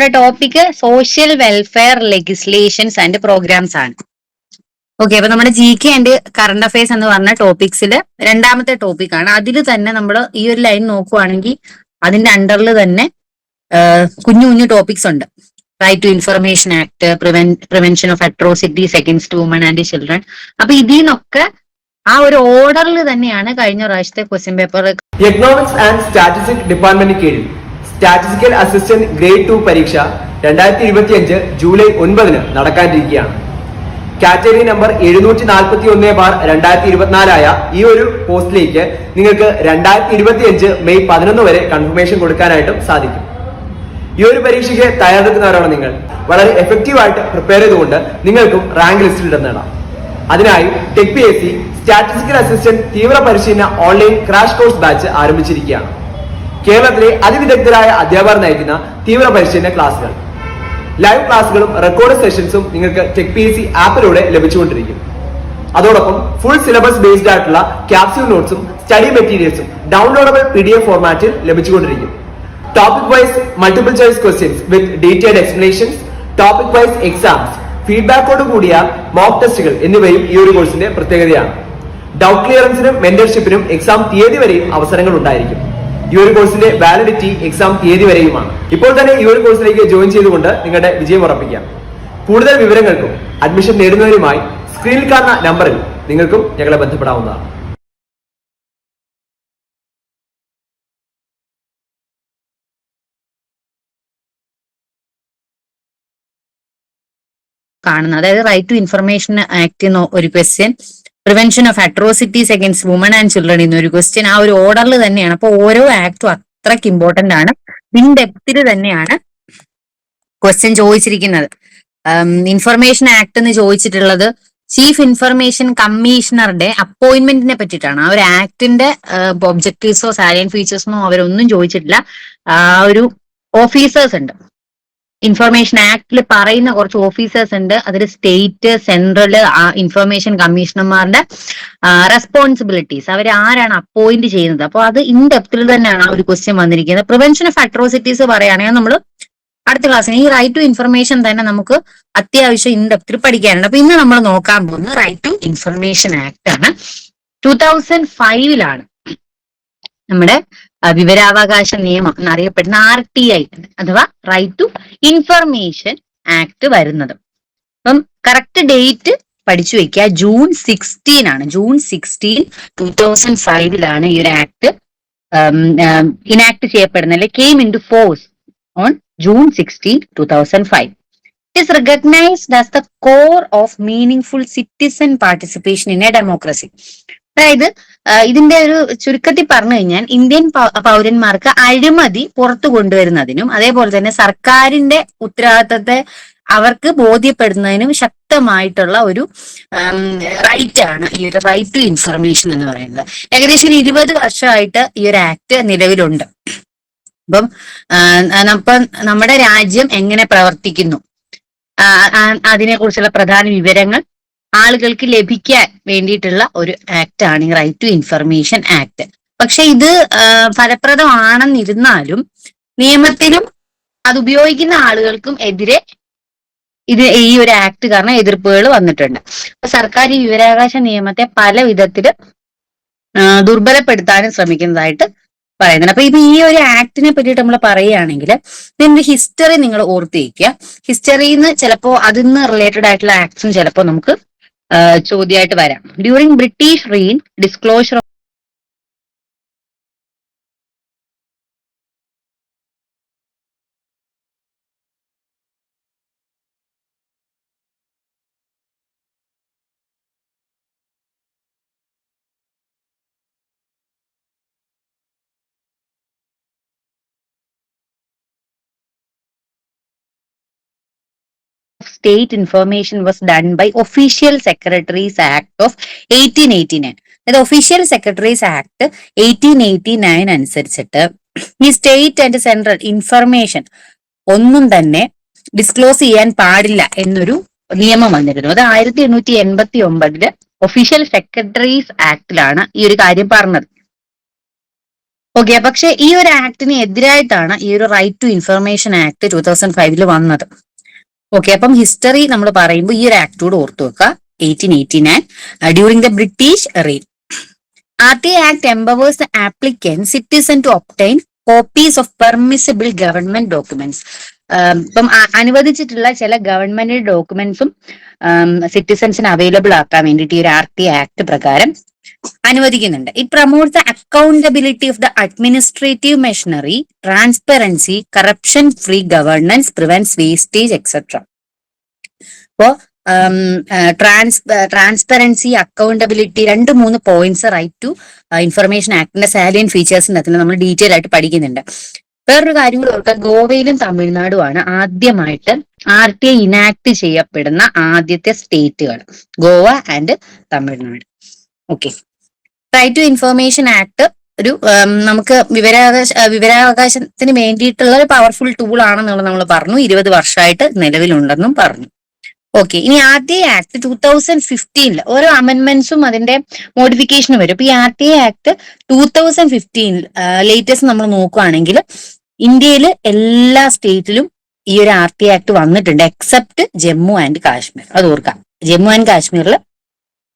നമ്മുടെ topic social welfare legislations and programmes ആണ്. Okay, അപ്പൊ നമ്മുടെ GK ആൻഡ് കറണ്ട് അഫയേഴ്സ് എന്ന് പറഞ്ഞ ടോപ്പിക്സിൽ രണ്ടാമത്തെ ടോപ്പിക്കാണ്. അതിൽ തന്നെ നമ്മൾ ഈ ഒരു ലൈൻ നോക്കുവാണെങ്കിൽ അതിന്റെ അണ്ടറിൽ തന്നെ കുഞ്ഞു കുഞ്ഞു ടോപ്പിക്സ് ഉണ്ട്. Right to information act, prevention of atrocities against women and children. അപ്പൊ ഇതിൽ നിന്നൊക്കെ ആ ഒരു ഓർഡറിൽ തന്നെയാണ് കഴിഞ്ഞ പ്രാവശ്യത്തെ question paper. Economics and statistics ഡിപ്പാർട്ട്മെന്റിന് കീഴിൽ സ്റ്റാറ്റിസ്റ്റിക്കൽ അസിസ്റ്റന്റ് ഗ്രേഡ് 2 പരീക്ഷ 2025 ജൂലൈ 9 നടക്കാനിരിക്കുകയാണ്. കാറ്റഗറി നമ്പർ 741/2024 ആയ ഈ ഒരു പോസ്റ്റിലേക്ക് നിങ്ങൾക്ക് 2025 മെയ് 11 വരെ കൺഫർമേഷൻ കൊടുക്കാനായിട്ടും സാധിക്കും. ഈ ഒരു പരീക്ഷയ്ക്ക് തയ്യാറെടുക്കുന്നവരാണ് നിങ്ങൾ. വളരെ എഫക്റ്റീവ് ആയിട്ട് പ്രിപ്പയർ ചെയ്തുകൊണ്ട് നിങ്ങൾക്കും റാങ്ക് ലിസ്റ്റിൽ ഇടം നേടാം. അതിനായി ടെക് PSC സ്റ്റാറ്റിസ്റ്റിക്കൽ അസിസ്റ്റന്റ് തീവ്ര പരിശീലന ഓൺലൈൻ ക്രാഷ് കോഴ്സ് ബാച്ച് ആരംഭിച്ചിരിക്കുകയാണ്. കേരളത്തിലെ അതിവിദഗ്ധരായ അധ്യാപകർ നയിക്കുന്ന തീവ്ര പരിശീലന ക്ലാസുകൾ, ലൈവ് ക്ലാസുകളും റെക്കോർഡ് സെഷൻസും നിങ്ങൾക്ക് ടെക് PSC ആപ്പിലൂടെ ലഭിച്ചുകൊണ്ടിരിക്കും. അതോടൊപ്പം ഫുൾ സിലബസ് ബേസ്ഡ് ആയിട്ടുള്ള ക്യാപ്സ്യൂൾ നോട്ട്സും സ്റ്റഡി മെറ്റീരിയൽസും ഡൗൺലോഡബിൾ PDF ഫോർമാറ്റിൽ ലഭിച്ചുകൊണ്ടിരിക്കും. Topic wise multiple choice questions with detailed explanations, topic wise exams, ഫീഡ്ബാക്കോട് കൂടിയ മോക്ക് ടെസ്റ്റുകൾ എന്നിവയും ഈ ഒരു കോഴ്സിന്റെ പ്രത്യേകതയാണ്. ഡൗട്ട് ക്ലിയറൻസിനും മെന്റർഷിപ്പിനും എക്സാം തീയതി വരെയും അവസരങ്ങൾ ഉണ്ടായിരിക്കും. ഈ ഒരു കോഴ്സിന്റെ വാലിഡിറ്റി എക്സാം തീയതി വരെയുമാണ്. ഇപ്പോൾ തന്നെ ഈ ഒരു കോഴ്സിലേക്ക് ജോയിൻ ചെയ്തുകൊണ്ട് നിങ്ങളുടെ വിജയം ഉറപ്പിക്കാം. കൂടുതൽ വിവരങ്ങൾക്കും അഡ്മിഷൻ നേടുന്നതിനുമായി സ്ക്രീനിൽ കാണുന്ന നമ്പറിൽ നിങ്ങൾക്കും ഞങ്ങളെ ബന്ധപ്പെടാവുന്നതാണ്. കാണുന്നത്, അതായത് റൈറ്റ് ടു ഇൻഫർമേഷൻ ആക്ട് എന്ന ഒരു question, prevention of atrocities against women and children എന്നൊരു ക്വസ്റ്റ്യൻ. ആ ഒരു ഓർഡറിൽ തന്നെയാണ്. അപ്പൊ ഓരോ ആക്ടും അത്രയ്ക്ക് ഇമ്പോർട്ടന്റ് ആണ്. ഇൻ ഡെപ്തിൽ തന്നെയാണ് ക്വസ്റ്റ്യൻ ചോദിച്ചിരിക്കുന്നത്. ഇൻഫർമേഷൻ ആക്ട് എന്ന് ചോദിച്ചിട്ടുള്ളത് ചീഫ് ഇൻഫർമേഷൻ കമ്മീഷണറുടെ അപ്പോയിന്റ്മെന്റിനെ പറ്റിയിട്ടാണ്. ആ ഒരു ആക്ടിന്റെ ഒബ്ജക്റ്റീവ്സോ സാലൈൻ ഫീച്ചേഴ്സോ അവരൊന്നും ചോദിച്ചിട്ടില്ല. ആ ഒരു ഓഫീസേഴ്സ് ഉണ്ട്, ഇൻഫർമേഷൻ ആക്ടിൽ പറയുന്ന കുറച്ച് ഓഫീസേഴ്സ് ഉണ്ട്. അതിൽ സ്റ്റേറ്റ്, സെൻട്രൽ ഇൻഫർമേഷൻ കമ്മീഷണർമാരുടെ റെസ്പോൺസിബിലിറ്റീസ്, അവർ ആരാണ് അപ്പോയിന്റ് ചെയ്യുന്നത്. അപ്പോൾ അത് ഇൻ ഡെപ്തിൽ തന്നെയാണ് ആ ഒരു ക്വസ്റ്റ്യൻ വന്നിരിക്കുന്നത്. പ്രിവെൻഷൻ ഓഫ് അട്രോസിറ്റീസ് പറയുകയാണെങ്കിൽ നമ്മൾ അടുത്ത ക്ലാസ്സിൽ ഈ റൈറ്റ് ടു ഇൻഫർമേഷൻ തന്നെ നമുക്ക് അത്യാവശ്യം ഇൻ ഡെപ്തിൽ പഠിക്കാനുണ്ട്. അപ്പൊ ഇന്ന് നമ്മൾ നോക്കാൻ പോകുന്നത് റൈറ്റ് ടു ഇൻഫർമേഷൻ ആക്ട് ആണ്. 2005 നമ്മുടെ വിവരാവകാശ നിയമം എന്നറിയപ്പെടുന്ന RTI അഥവാ റൈറ്റ് ടു ഇൻഫർമേഷൻ ആക്ട് വരുന്നത്. അപ്പം കറക്റ്റ് ഡേറ്റ് പഠിച്ചു വെക്കുക. ജൂൺ 16 ആണ്. ജൂൺ 16, 2005 ഈ ഒരു ആക്ട് ഇനാക്ട് ചെയ്യപ്പെടുന്നത്, അല്ലെ came into force on June 16, 2005. It is recognized as the core of meaningful citizen participation in a democracy. അതായത് ഇതിന്റെ ഒരു ചുരുക്കത്തിൽ പറഞ്ഞു കഴിഞ്ഞാൽ ഇന്ത്യൻ പൗരന്മാർക്ക് അഴിമതി പുറത്തു കൊണ്ടുവരുന്നതിനും അതേപോലെ തന്നെ സർക്കാരിന്റെ ഉത്തരവാദിത്തത്തെ അവർക്ക് ബോധ്യപ്പെടുന്നതിനും ശക്തമായിട്ടുള്ള ഒരു റൈറ്റ് ആണ് ഈ ഒരു റൈറ്റ് ടു ഇൻഫർമേഷൻ എന്ന് പറയുന്നത്. ഏകദേശം 20 വർഷമായിട്ട് ഈ ഒരു ആക്ട് നിലവിലുണ്ട്. അപ്പം നമ്മുടെ രാജ്യം എങ്ങനെ പ്രവർത്തിക്കുന്നു, അതിനെ കുറിച്ചുള്ള പ്രധാന വിവരങ്ങൾ ആളുകൾക്ക് ലഭിക്കാൻ വേണ്ടിയിട്ടുള്ള ഒരു ആക്ട് ആണ് ഈ റൈറ്റ് ടു ഇൻഫർമേഷൻ ആക്ട്. പക്ഷെ ഇത് ഫലപ്രദമാണെന്നിരുന്നാലും നിയമത്തിലും അത് ഉപയോഗിക്കുന്ന ആളുകൾക്കും എതിരെ ഈ ഒരു ആക്ട് കാരണം എതിർപ്പുകൾ വന്നിട്ടുണ്ട്. അപ്പൊ സർക്കാർ ഈ വിവരാവകാശ നിയമത്തെ പല വിധത്തില് ദുർബലപ്പെടുത്താനും ശ്രമിക്കുന്നതായിട്ട് പറയുന്നുണ്ട്. അപ്പൊ ഈ ഒരു ആക്ടിനെ പറ്റിയിട്ട് നമ്മൾ പറയുകയാണെങ്കിൽ ഇതിന്റെ ഹിസ്റ്ററി നിങ്ങൾ ഓർത്ത് വയ്ക്കുക. ഹിസ്റ്ററിന്ന് ചിലപ്പോ അതിന്ന് റിലേറ്റഡ് ആയിട്ടുള്ള ആക്ട്സും ചിലപ്പോൾ നമുക്ക് ചോദ്യമായിട്ട് വരാം. During British reign disclosure State Information was done by Official Secretaries Act of 1889. അതായത് ഒഫീഷ്യൽ സെക്രട്ടറീസ് ആക്ട് 1889 അനുസരിച്ചിട്ട് ഈ സ്റ്റേറ്റ് ആൻഡ് സെൻട്രൽ ഇൻഫർമേഷൻ ഒന്നും തന്നെ ഡിസ്ക്ലോസ് ചെയ്യാൻ പാടില്ല എന്നൊരു നിയമം വന്നിരുന്നു. അത് 1889 ഒഫീഷ്യൽ സെക്രട്ടറീസ് ആക്ടിലാണ് ഈ ഒരു കാര്യം പറഞ്ഞത്. ഓക്കെ, പക്ഷെ ഈ ഒരു ആക്ടിന് എതിരായിട്ടാണ് ഈ ഒരു റൈറ്റ് ടു ഇൻഫർമേഷൻ ആക്ട് 2005 വന്നത്. ഓക്കെ, അപ്പം ഹിസ്റ്ററി നമ്മൾ പറയുമ്പോൾ ഈ ഒരു ആക്ടോട് ഓർത്തു വെക്കുക. 1889 during the British reel. RTA Act empowers the applicant citizen to obtain copies of permissible government documents. ഇപ്പം അനുവദിച്ചിട്ടുള്ള ചില ഗവൺമെന്റ് ഡോക്യുമെന്റ്സും സിറ്റിസൺസിന് അവൈലബിൾ ആക്കാൻ വേണ്ടിയിട്ട് ഈ ഒരു RTA ആക്ട് പ്രകാരം അനുവദിക്കുന്നുണ്ട്. It promotes the accountability of the administrative machinery, transparency, corruption free governance, prevents wastage etcetera. അപ്പോ transparency, accountability, 2-3 points right to information ആക്ടിന്റെ സാലിയൻ ഫീച്ചേഴ്സിനകത്ത് നമ്മൾ ഡീറ്റെയിൽ ആയിട്ട് പഠിക്കുന്നുണ്ട്. വേറൊരു കാര്യം കൂടി ഓർക്കുക, ഗോവയിലും തമിഴ്നാടുമാണ് ആദ്യമായിട്ട് RTA ഇനാക്ട് ചെയ്യപ്പെടുന്ന ആദ്യത്തെ സ്റ്റേറ്റുകൾ, Goa and Tamil Nadu. Okay, right to information act ഒരു നമുക്ക് വിവരാവകാശത്തിന് വേണ്ടിയിട്ടുള്ള ഒരു പവർഫുൾ ടൂൾ ആണെന്നുള്ളത് നമ്മൾ പറഞ്ഞു. 20 വർഷമായിട്ട് നിലവിലുണ്ടെന്നും പറഞ്ഞു. ഓക്കെ, ഇനി RTA ആക്ട് 2015 ഓരോ അമെന്റ്മെന്റ്സും അതിന്റെ മോഡിഫിക്കേഷനും വരും. ഇപ്പൊ ഈ RTA ആക്ട് 2015 ലേറ്റസ്റ്റ് നമ്മൾ നോക്കുകയാണെങ്കിൽ ഇന്ത്യയിൽ എല്ലാ സ്റ്റേറ്റിലും ഈ ഒരു RTA ആക്ട് വന്നിട്ടുണ്ട്, എക്സെപ്റ്റ് ജമ്മു ആൻഡ് കാശ്മീർ. അത് ഓർക്കാം, ജമ്മു ആൻഡ് കാശ്മീരിൽ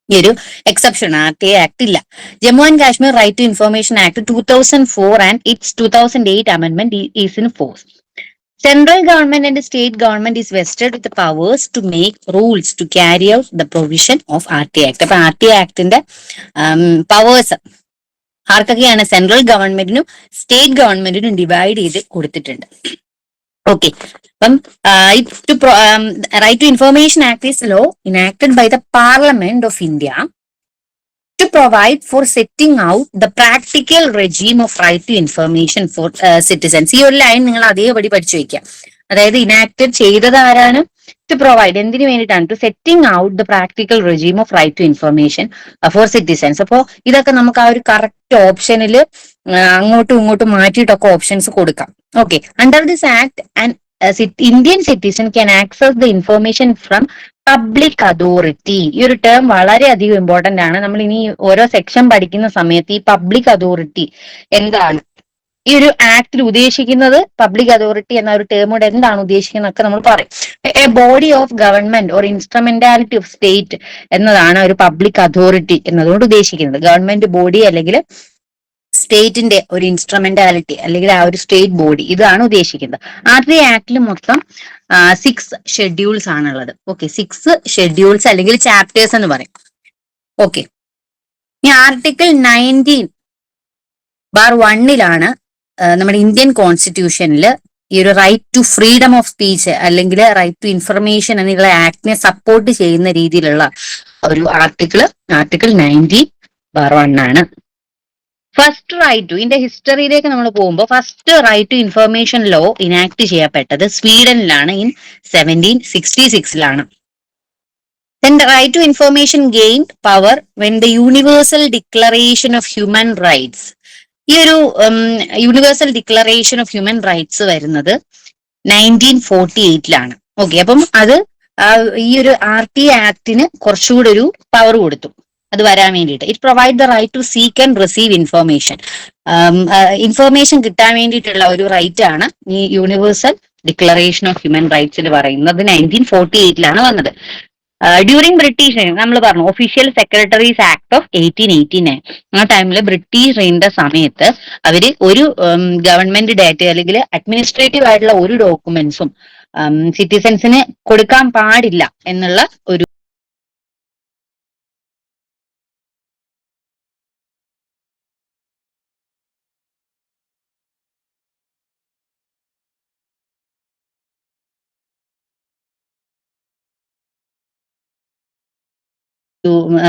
ഈ ഒരു എക്സെപ്ഷൻ RTA ആക്ട് ഇല്ല. Jammu and Kashmir right to information act 2004 and its 2008 amendment is in force. Central government and the state government is vested with the powers to make rules to carry out the provision of RTA Act. അപ്പൊ RTA ആക്ടിന്റെ powers ആർക്കൊക്കെയാണ്? Central ഗവൺമെന്റിനും state ഗവൺമെന്റിനും divide ചെയ്ത് കൊടുത്തിട്ടുണ്ട്. Okay, അപ്പം right to information act is law enacted by the parliament of India to provide for setting out the practical regime of right to information for citizens. ഈ ഒരു line നിങ്ങൾ അതേപടി പഠിച്ചു വയ്ക്കുക. അതായത് ഇനാക്ട് ചെയ്തത് ആരാണ്? ടു പ്രൊവൈഡ്, എന്തിനു വേണ്ടിയിട്ടാണ്? To setting out the practical regime of right to information for citizens. അപ്പോൾ ഇതൊക്കെ നമുക്ക് ആ ഒരു കറക്റ്റ് ഓപ്ഷനിൽ അങ്ങോട്ടും ഇങ്ങോട്ടും മാറ്റിയിട്ടൊക്കെ ഓപ്ഷൻസ് കൊടുക്കാം. Okay, under this act and Indian citizen can access the information from public authority. ഈ ഒരു ടേം വളരെയധികം ഇമ്പോർട്ടന്റ് ആണ്. നമ്മൾ ഇനി ഓരോ സെക്ഷൻ പഠിക്കുന്ന സമയത്ത് ഈ പബ്ലിക് അതോറിറ്റി എന്താണ്, ഈ ഒരു ആക്ടിൽ ഉദ്ദേശിക്കുന്നത്, പബ്ലിക് അതോറിറ്റി എന്ന ഒരു ടേമോട് എന്താണ് ഉദ്ദേശിക്കുന്നതൊക്കെ നമ്മൾ പറയും. A body of government or instrumentality of state എന്നതാണ് ഒരു പബ്ലിക് അതോറിറ്റി എന്നതുകൊണ്ട് ഉദ്ദേശിക്കുന്നത്. ഗവൺമെന്റ് ബോഡി അല്ലെങ്കിൽ സ്റ്റേറ്റിന്റെ ഒരു ഇൻസ്ട്രുമെന്റാലിറ്റി അല്ലെങ്കിൽ ആ ഒരു സ്റ്റേറ്റ് ബോഡി, ഇതാണ് ഉദ്ദേശിക്കുന്നത്. RTA ആക്ടിൽ മൊത്തം 6 ഷെഡ്യൂൾസ് ആണുള്ളത്. ഓക്കെ, 6 ഷെഡ്യൂൾസ് അല്ലെങ്കിൽ ചാപ്റ്റേഴ്സ് എന്ന് പറയും. ഓക്കെ, ഈ ആർട്ടിക്കിൾ 19(1) നമ്മുടെ ഇന്ത്യൻ കോൺസ്റ്റിറ്റ്യൂഷനിൽ ഈ ഒരു right to freedom of speech അല്ലെങ്കിൽ റൈറ്റ് ടു ഇൻഫർമേഷൻ എന്നുള്ള ആക്ടിനെ സപ്പോർട്ട് ചെയ്യുന്ന രീതിയിലുള്ള ഒരു ആർട്ടിക്കിൾ 19(1) ആണ്. ഫസ്റ്റ് റൈറ്റ് ടു, ഇതിന്റെ ഹിസ്റ്ററിയിലേക്ക് നമ്മൾ പോകുമ്പോൾ first right to information law enact ചെയ്യപ്പെട്ടത് സ്വീഡനിലാണ് in 1766. Then the right to information gained power when the Universal Declaration of Human Rights. ഈ ഒരു universal declaration of human rights വരുന്നത് 1948. ഓക്കെ, അപ്പം അത് ഈ ഒരു RTA ആക്ടിന് കുറച്ചുകൂടെ ഒരു പവർ കൊടുത്തു അത് വരാൻ വേണ്ടിയിട്ട്. It provide the right to seek and receive information. Information കിട്ടാൻ വേണ്ടിയിട്ടുള്ള ഒരു റൈറ്റ് ആണ് ഈ യൂണിവേഴ്സൽ ഡിക്ലറേഷൻ ഓഫ് ഹ്യൂമൻ റൈറ്റ്സിൽ പറയുന്നത്. 1948 വന്നത്. ഡ്യൂറിംഗ് ബ്രിട്ടീഷ് നമ്മൾ പറഞ്ഞു ഒഫീഷ്യൽ സെക്രട്ടറീസ് ആക്ട് ഓഫ് 1889. ആ ടൈമിൽ ബ്രിട്ടീഷ് റെയിനിന്റെ സമയത്ത് അവര് ഒരു ഗവൺമെന്റ് ഡാറ്റ അല്ലെങ്കിൽ അഡ്മിനിസ്ട്രേറ്റീവ് ആയിട്ടുള്ള ഒരു ഡോക്യുമെന്റ്സും സിറ്റിസൺസിന് കൊടുക്കാൻ പാടില്ല എന്നുള്ള ഒരു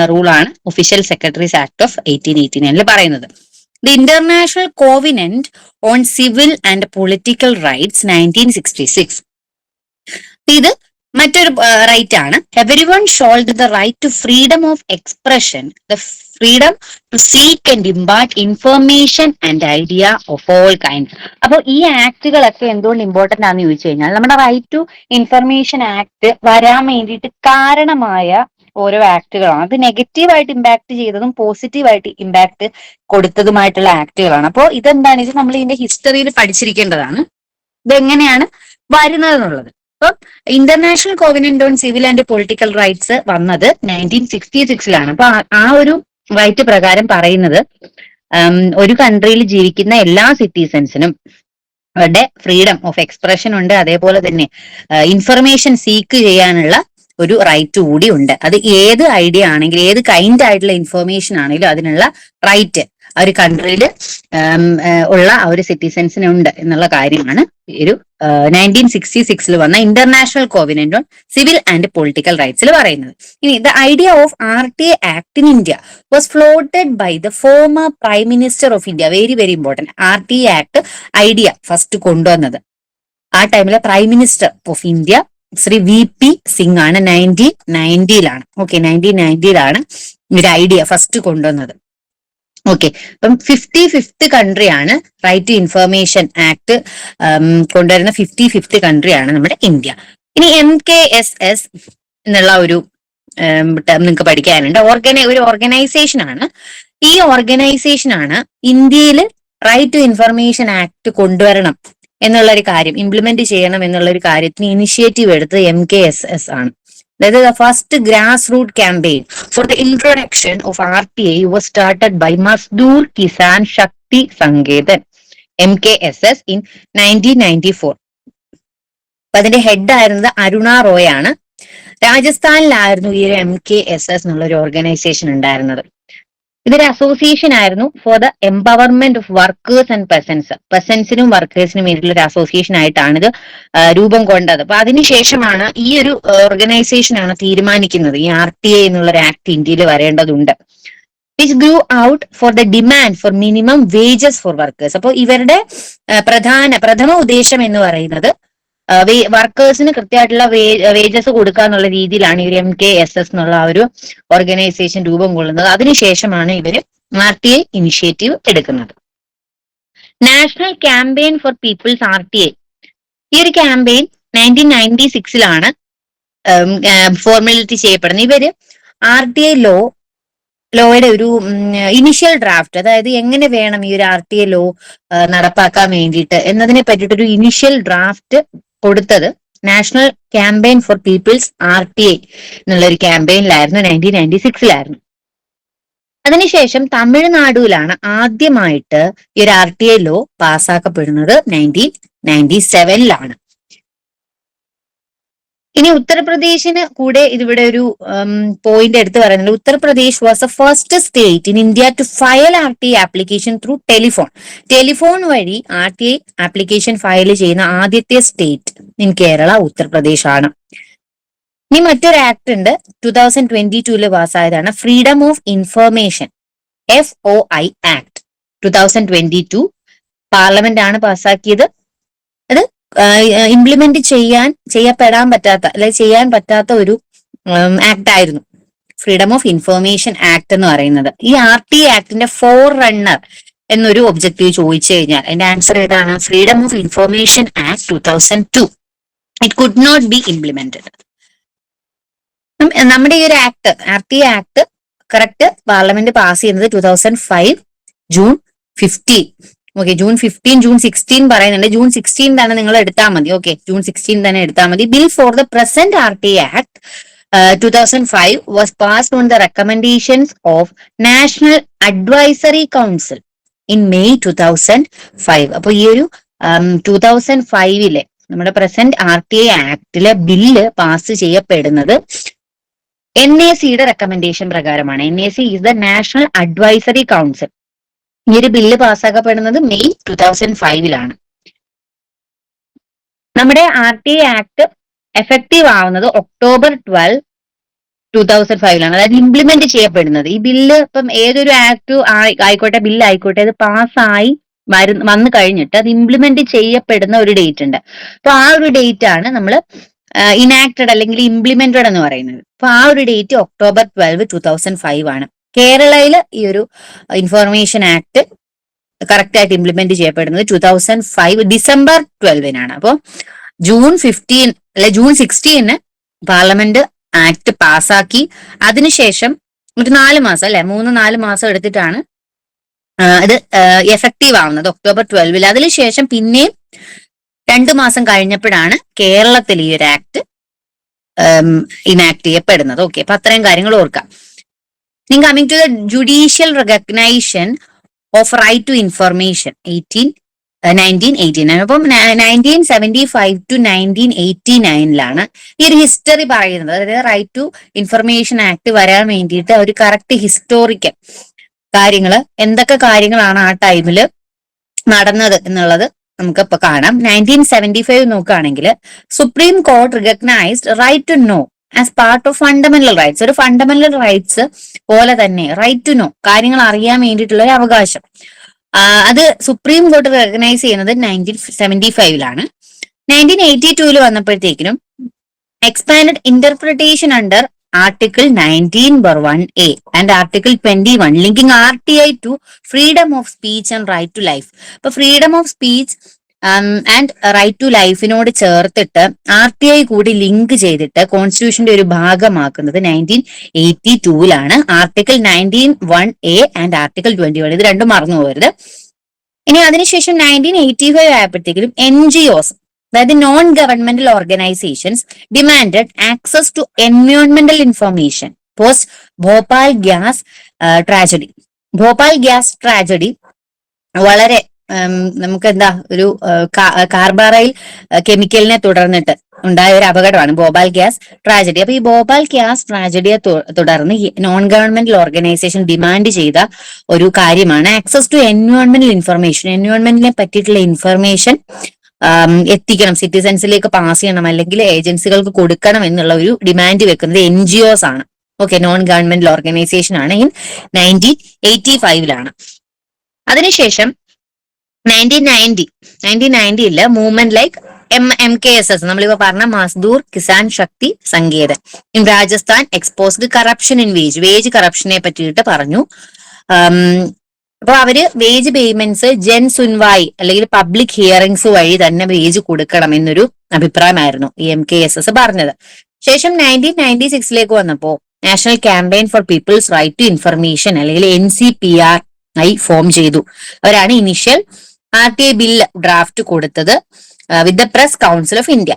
റൂളാണ് ഒഫീഷ്യൽ സെക്രട്ടറീസ് ആക്ട് ഓഫ് 1889 പറയുന്നത്. The international covenant on civil and political rights 1966. ഇത് മറ്റൊരു റൈറ്റ് ആണ്. Every one should the right to freedom of expression, the freedom to seek and impart information and idea of all kind. അപ്പോൾ ഈ ആക്ടുകളൊക്കെ എന്തുകൊണ്ട് important ആണെന്ന് ചോദിച്ചു കഴിഞ്ഞാൽ നമ്മുടെ റൈറ്റ് ടു ഇൻഫർമേഷൻ ആക്ട് വരാൻ വേണ്ടിയിട്ട് കാരണമായ ഓരോ ആക്ടുകളാണ്. അത് നെഗറ്റീവായിട്ട് ഇമ്പാക്ട് ചെയ്തതും പോസിറ്റീവായിട്ട് ഇമ്പാക്ട് കൊടുത്തതുമായിട്ടുള്ള ആക്ടുകളാണ്. അപ്പോൾ ഇതെന്താണ്, ഇത് നമ്മൾ ഇതിന്റെ ഹിസ്റ്ററിയിൽ പഠിച്ചിരിക്കേണ്ടതാണ്, ഇതെങ്ങനെയാണ് വരുന്നത് എന്നുള്ളത്. അപ്പം international covenant on civil and political rights വന്നത് 1966 അപ്പൊ ആ ഒരു റൈറ്റ് പ്രകാരം പറയുന്നത് ഒരു കൺട്രിയിൽ ജീവിക്കുന്ന എല്ലാ സിറ്റിസൺസിനും അവരുടെ ഫ്രീഡം ഓഫ് എക്സ്പ്രഷൻ ഉണ്ട്, അതേപോലെ തന്നെ ഇൻഫർമേഷൻ സീക്ക് ചെയ്യാനുള്ള ഒരു റൈറ്റ് കൂടി ഉണ്ട്. അത് ഏത് ഐഡിയ ആണെങ്കിലും ഏത് കൈൻഡ് ആയിട്ടുള്ള ഇൻഫർമേഷൻ ആണെങ്കിലും അതിനുള്ള റൈറ്റ് ആ ഒരു കൺട്രിയിൽ ഉള്ള ആ ഒരു സിറ്റിസൺസിനുണ്ട് എന്നുള്ള കാര്യമാണ് ഒരു 1966 വന്ന international covenant on civil and political റൈറ്റ്സിൽ പറയുന്നത്. ഇനി the idea of RTA act in India was floated by the former prime minister of India. Very very important. RTA act idea first കൊണ്ടുവന്നത് ആ ടൈമിലെ prime minister of India Shri VP Singh ആണ്. 1990 okay, 1990 ഒരു idea first കൊണ്ടുവന്നത്. Okay, അപ്പം 55th കൺട്രിയാണ് right to information act കൊണ്ടുവരുന്ന 55th കൺട്രിയാണ് നമ്മുടെ ഇന്ത്യ. ഇനി MKSS എന്നുള്ള ഒരു ടേം നിങ്ങൾക്ക് പഠിക്കാനുണ്ട്. ഒരു ഓർഗനൈസേഷൻ ആണ്. ഈ ഓർഗനൈസേഷൻ ആണ് ഇന്ത്യയിൽ റൈറ്റ് ടു ഇൻഫർമേഷൻ ആക്ട് കൊണ്ടുവരണം എന്നുള്ള ഒരു കാര്യം, ഇംപ്ലിമെന്റ് ചെയ്യണം എന്നുള്ള ഒരു കാര്യത്തിന് ഇനിഷ്യേറ്റീവ് എടുത്തത് MKSS ആണ്. അതായത് the first grassroots campaign for the introduction of RTA was started by Mazdoor Kisan Shakti Sangetan MKSS in 1994. അപ്പൊ അതിന്റെ ഹെഡ് ആയിരുന്നത് അരുണ റോയ് ആണ്. രാജസ്ഥാനിലായിരുന്നു ഈ ഒരു MKSS എന്നുള്ള ഒരു ഓർഗനൈസേഷൻ ഉണ്ടായിരുന്നത്. ഇതൊരു അസോസിയേഷൻ ആയിരുന്നു for the empowerment of workers and പെസൻസിനും വർക്കേഴ്സിനും വേണ്ടിയിട്ടുള്ള ഒരു അസോസിയേഷൻ ആയിട്ടാണ് ഇത് രൂപം കൊണ്ടത്. അപ്പൊ അതിനുശേഷമാണ് ഈ ഒരു ഓർഗനൈസേഷൻ ആണ് തീരുമാനിക്കുന്നത് ഈ RTA എന്നുള്ള ഒരു ആക്ട് ഇന്ത്യയിൽ വരേണ്ടതുണ്ട്. Which grew out for the demand for minimum wages for workers. അപ്പോൾ ഇവരുടെ പ്രഥമ ഉദ്ദേശം എന്ന് പറയുന്നത് വർക്കേഴ്സിന് കൃത്യമായിട്ടുള്ള വേജസ് കൊടുക്കുക എന്നുള്ള രീതിയിലാണ് ഇവർ MKSS എന്നുള്ള ആ ഒരു ഓർഗനൈസേഷൻ രൂപം കൊള്ളുന്നത്. അതിനുശേഷമാണ് ഇവര് RTA ഇനിഷ്യേറ്റീവ് എടുക്കുന്നത്. National campaign for people's RTA, ഈ ഒരു ക്യാമ്പയിൻ 1996 ഫോർമാലിറ്റി ചെയ്യപ്പെടുന്നത്. ഇവര് RTA ലോയുടെ ഒരു ഇനിഷ്യൽ ഡ്രാഫ്റ്റ്, അതായത് എങ്ങനെ വേണം ഈ ഒരു RTA ലോ നടപ്പാക്കാൻ വേണ്ടിയിട്ട് എന്നതിനെ പറ്റിയിട്ടൊരു ഇനിഷ്യൽ ഡ്രാഫ്റ്റ് കൊടുത്തത് national campaign for people's RTA എന്നുള്ള ഒരു ക്യാമ്പയിനിലായിരുന്നു, 1996. അതിനുശേഷം തമിഴ്നാടുവിലാണ് ആദ്യമായിട്ട് ഈ ഒരു RTA ലോ പാസ്സാക്കപ്പെടുന്നത് 1997. ഇനി ഉത്തർപ്രദേശിന് കൂടെ ഇതിവിടെ ഒരു പോയിന്റ് എടുത്ത് പറയുന്നത്, Uttar Pradesh was the first state in India to file RTA application through telephone വഴി RTA ആപ്ലിക്കേഷൻ ഫയൽ ചെയ്യുന്ന ആദ്യത്തെ സ്റ്റേറ്റ് ഇൻ കേരള ഉത്തർപ്രദേശ് ആണ്. ഇനി മറ്റൊരു ആക്ട് ഉണ്ട് 2022 പാസ്സായതാണ്, freedom of information FOI act 2022 parliament ആണ് പാസ്സാക്കിയത്. അത് ഇംപ്ലിമെന്റ് ചെയ്യാൻ പറ്റാത്ത ഒരു ആക്ട് ആയിരുന്നു ഫ്രീഡം ഓഫ് ഇൻഫർമേഷൻ ആക്ട് എന്ന് പറയുന്നത്. ഈ RTA ആക്ടിന്റെ ഫോർ റണ്ണർ എന്നൊരു ഒബ്ജക്റ്റീവ് ചോദിച്ചു കഴിഞ്ഞാൽ അതിന്റെ ആൻസർ ഏതാണ്? Freedom of information act 2002. It could not be implemented. നമ്മുടെ ഈ ഒരു act RTA act correct parliament pass ചെയ്യുന്നത് 2005 ജൂൺ 15. ഓക്കെ, ജൂൺ 16 പറയുന്നുണ്ട്. ജൂൺ 16 തന്നെ നിങ്ങൾ എടുത്താൽ മതി. ഓക്കെ, ജൂൺ 16 തന്നെ എടുത്താൽ മതി. Bill for the present RTA act 2005 was passed on the recommendations of national advisory council in May 2005. അപ്പൊ ഈ ഒരു 2005 നമ്മുടെ പ്രസന്റ് RTA ആക്ടിലെ ബില്ല് പാസ് ചെയ്യപ്പെടുന്നത് NACയുടെ റെക്കമെൻഡേഷൻ പ്രകാരമാണ്. NAC is the national advisory council. ഈ ഒരു ബില്ല് പാസ്സാക്കപ്പെടുന്നത് മെയ് 2005. നമ്മുടെ RTA ആക്ട് എഫക്റ്റീവ് ആവുന്നത് October 12, 2005. അതായത് ഇംപ്ലിമെന്റ് ചെയ്യപ്പെടുന്നത്. ഈ ബില്ല് ഇപ്പം ഏതൊരു ആക്ട് ആയിക്കോട്ടെ, ബില്ലായിക്കോട്ടെ, അത് പാസ്സായി വന്നു കഴിഞ്ഞിട്ട് അത് ഇംപ്ലിമെന്റ് ചെയ്യപ്പെടുന്ന ഒരു ഡേറ്റ് ഉണ്ട്. അപ്പൊ ആ ഒരു ഡേറ്റ് ആണ് നമ്മൾ ഇനാക്റ്റഡ് അല്ലെങ്കിൽ ഇംപ്ലിമെന്റഡ് എന്ന് പറയുന്നത്. അപ്പൊ ആ ഒരു ഡേറ്റ് October 12, 2005 ആണ്. കേരളയിൽ ഈ ഒരു ഇൻഫർമേഷൻ ആക്ട് കറക്റ്റ് ആയിട്ട് ഇംപ്ലിമെന്റ് ചെയ്യപ്പെടുന്നത് 2005 December 12. അപ്പോൾ ജൂൺ 16 പാർലമെന്റ് ആക്ട് പാസ്സാക്കി. അതിനുശേഷം ഒരു 4 മാസം അല്ലെ 3-4 മാസം എടുത്തിട്ടാണ് ഇത് എഫക്റ്റീവ് ആവുന്നത് ഒക്ടോബർ 12. അതിനുശേഷം പിന്നെയും 2 മാസം കഴിഞ്ഞപ്പോഴാണ് കേരളത്തിൽ ഈ ഒരു ആക്ട് ഇനാക്ട് ചെയ്യപ്പെടുന്നത്. ഓക്കെ, അപ്പൊ അത്രയും കാര്യങ്ങൾ ഓർക്കാം. Coming to the judicial recognition of right to information 1989. അപ്പം 1975 to 1989 ഈ ഒരു ഹിസ്റ്ററി പറയുന്നത്. അതായത് റൈറ്റ് ടു ഇൻഫർമേഷൻ ആക്ട് വരാൻ വേണ്ടിയിട്ട് ഒരു കറക്റ്റ് ഹിസ്റ്റോറിക്കൽ കാര്യങ്ങള് എന്തൊക്കെ കാര്യങ്ങളാണ് ആ ടൈമിൽ നടന്നത് എന്നുള്ളത് നമുക്ക് ഇപ്പൊ കാണാം. 1975 നോക്കുകയാണെങ്കിൽ supreme court recognised right to know as part of fundamental rights. ഒരു ഫണ്ടമെന്റൽ റൈറ്റ്സ് പോലെ തന്നെ റൈറ്റ് ടു നോ, കാര്യങ്ങൾ അറിയാൻ വേണ്ടിയിട്ടുള്ള ഒരു അവകാശം. അത് സുപ്രീം കോർട്ട് റെക്കഗ്നൈസ് ചെയ്യുന്നത് 1975. 1982 വന്നപ്പോഴത്തേക്കിനും expanded interpretation under Article 19(1)(a) and Article 21 linking RTI to freedom of speech and right to life. അപ്പൊ freedom of speech and right to ലൈഫിനോട് ചേർത്തിട്ട് RTI കൂടി ലിങ്ക് ചെയ്തിട്ട് കോൺസ്റ്റിറ്റ്യൂഷന്റെ ഒരു ഭാഗമാക്കുന്നത് 1982 ആർട്ടിക്കിൾ 19(1)(a) ആൻഡ് ആർട്ടിക്കിൾ 21. ഇത് രണ്ടും മറന്നു പോകരുത്. ഇനി അതിനുശേഷം 1985 ആയപ്പോഴത്തേക്കും NGOs, അതായത് non governmental organisations demanded access to എൻവയോൺമെന്റൽ information post Bhopal gas tragedy. Bhopal gas tragedy വളരെ നമുക്ക് എന്താ ഒരു കാർബറൈൽ കെമിക്കലിനെ തുടർന്നിട്ട് ഉണ്ടായ ഒരു അപകടമാണ് ഭോപ്പാൽ ഗ്യാസ് ട്രാജഡി. അപ്പൊ ഈ ഭോപ്പാൽ ഗ്യാസ് ട്രാജഡിയെ തുടർന്ന് നോൺ ഗവൺമെന്റൽ ഓർഗനൈസേഷൻ ഡിമാൻഡ് ചെയ്ത ഒരു കാര്യമാണ് ആക്സസ് ടു എൻവയോൺമെന്റൽ ഇൻഫർമേഷൻ. എൻവയോൺമെന്റിനെ പറ്റിയിട്ടുള്ള ഇൻഫർമേഷൻ എത്തിക്കണം, സിറ്റിസൺസിലേക്ക് പാസ് ചെയ്യണം, അല്ലെങ്കിൽ ഏജൻസികൾക്ക് കൊടുക്കണം എന്നുള്ള ഒരു ഡിമാൻഡ് വെക്കുന്നത് NGOs ആണ്. ഓക്കെ, നോൺ ഗവൺമെന്റൽ ഓർഗനൈസേഷൻ ആണ്. 1985 അതിനുശേഷം 1990 മൂവ്മെന്റ് ലൈക്ക് MKSS, നമ്മളിപ്പോ പറഞ്ഞ Mazdoor Kisan Shakti Sangathan in Rajasthan exposed corruption in wage കറപ്ഷനെ പറ്റിയിട്ട് പറഞ്ഞു. അപ്പൊ അവര് വേജ് പേയ്മെന്റ്സ് ജൻ സുൻവായി അല്ലെങ്കിൽ പബ്ലിക് ഹിയറിംഗ്സ് വഴി തന്നെ വേജ് കൊടുക്കണം എന്നൊരു അഭിപ്രായമായിരുന്നു ഈ MKSS പറഞ്ഞത്. ശേഷം 1996 വന്നപ്പോ national campaign for people's right to information അല്ലെങ്കിൽ NCPR ഫോം ചെയ്തു. അവരാണ് ഇനിഷ്യൽ RTI ബില്ല് ഡ്രാഫ്റ്റ് കൊടുത്തത് with the press council of India.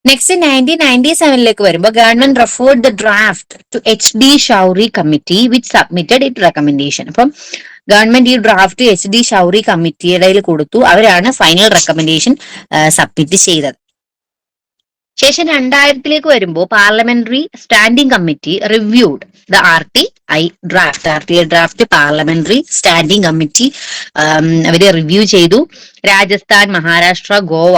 Next 1997 വരുമ്പോൾ government referred the draft to HD Shourie committee which submitted it recommendation. അപ്പം government ഈ draft HD Shourie കമ്മിറ്റിയുടെ കൊടുത്തു. അവരാണ് ഫൈനൽ റെക്കമെൻഡേഷൻ സബ്മിറ്റ് ചെയ്തത്. ശേഷം 2000 വരുമ്പോൾ parliamentary standing committee reviewed the RTI draft. Parliamentary standing committee അവര് റിവ്യൂ ചെയ്തു. രാജസ്ഥാൻ, മഹാരാഷ്ട്ര, ഗോവ,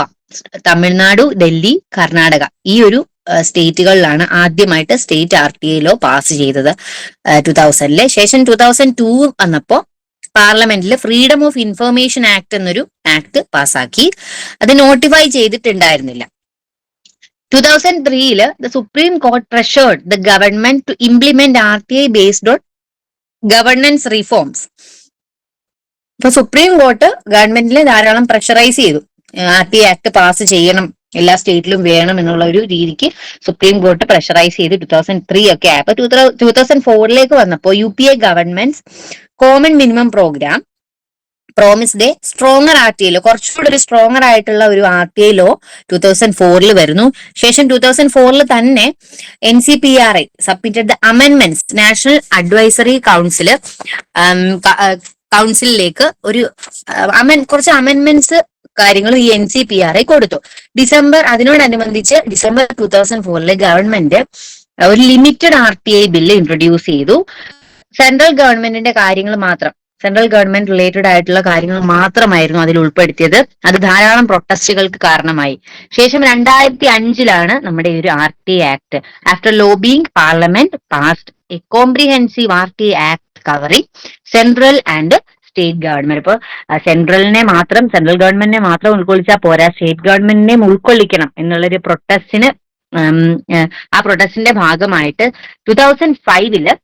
തമിഴ്നാടു, ഡൽഹി, കർണാടക ഈ ഒരു സ്റ്റേറ്റുകളിലാണ് ആദ്യമായിട്ട് സ്റ്റേറ്റ് RTI ലോ പാസ് ചെയ്തത് 2000. ശേഷം 2002 വന്നപ്പോ പാർലമെന്റിൽ ഫ്രീഡം ഓഫ് ഇൻഫർമേഷൻ ആക്ട് എന്നൊരു ആക്ട് പാസ്സാക്കി. അത് notify ചെയ്തിട്ടുണ്ടായിരുന്നില്ല. 2003 the Supreme Court pressured the government to implement RTI based on governance reforms. ഇപ്പൊ സുപ്രീം കോർട്ട് ഗവൺമെന്റിനെ ധാരാളം പ്രഷറൈസ് ചെയ്തു. RTI ആക്ട് പാസ് ചെയ്യണം, എല്ലാ സ്റ്റേറ്റിലും വേണം എന്നുള്ള ഒരു രീതിക്ക് സുപ്രീം കോർട്ട് പ്രഷറൈസ് ചെയ്ത് 2003 ഒക്കെ ആയപ്പോ 2004 വന്നപ്പോ UPA government common minimum programme promised stronger RTI law, കുറച്ചുകൂടി ഒരു സ്ട്രോങ്ങർ ആയിട്ടുള്ള ഒരു RTI ലോ 2004 വരുന്നു. ശേഷം 2004 തന്നെ NCPR സബ്മിറ്റഡ് ദ അമെൻമെന്റ്സ്. നാഷണൽ അഡ്വൈസറി കൗൺസിലിലേക്ക് ഒരു കുറച്ച് അമെൻമെന്റ്സ് കാര്യങ്ങൾ ഈ NCPR കൊടുത്തു. അതിനോടനുബന്ധിച്ച് ഡിസംബർ 2004 ഗവൺമെന്റ് ഒരു ലിമിറ്റഡ് RTI ബില്ല് ഇൻട്രൊഡ്യൂസ് ചെയ്തു. സെൻട്രൽ ഗവൺമെന്റിന്റെ കാര്യങ്ങൾ മാത്രം, സെൻട്രൽ ഗവൺമെന്റ് റിലേറ്റഡ് ആയിട്ടുള്ള കാര്യങ്ങൾ മാത്രമായിരുന്നു അതിൽ ഉൾപ്പെടുത്തിയത്. അത് ധാരാളം പ്രൊട്ടസ്റ്റുകൾക്ക് കാരണമായി. ശേഷം 2005 നമ്മുടെ ഈ ഒരു RTI act. After lobbying parliament passed A comprehensive RTI act covering central and state government. ഇപ്പൊ സെൻട്രൽ ഗവൺമെന്റിനെ മാത്രം ഉൾക്കൊള്ളിച്ചാൽ പോരാ, സ്റ്റേറ്റ് ഗവൺമെന്റിനെയും ഉൾക്കൊള്ളിക്കണം എന്നുള്ളൊരു പ്രൊട്ടസ്റ്റിന് ആ പ്രൊട്ടസ്റ്റിന്റെ ഭാഗമായിട്ട് 2005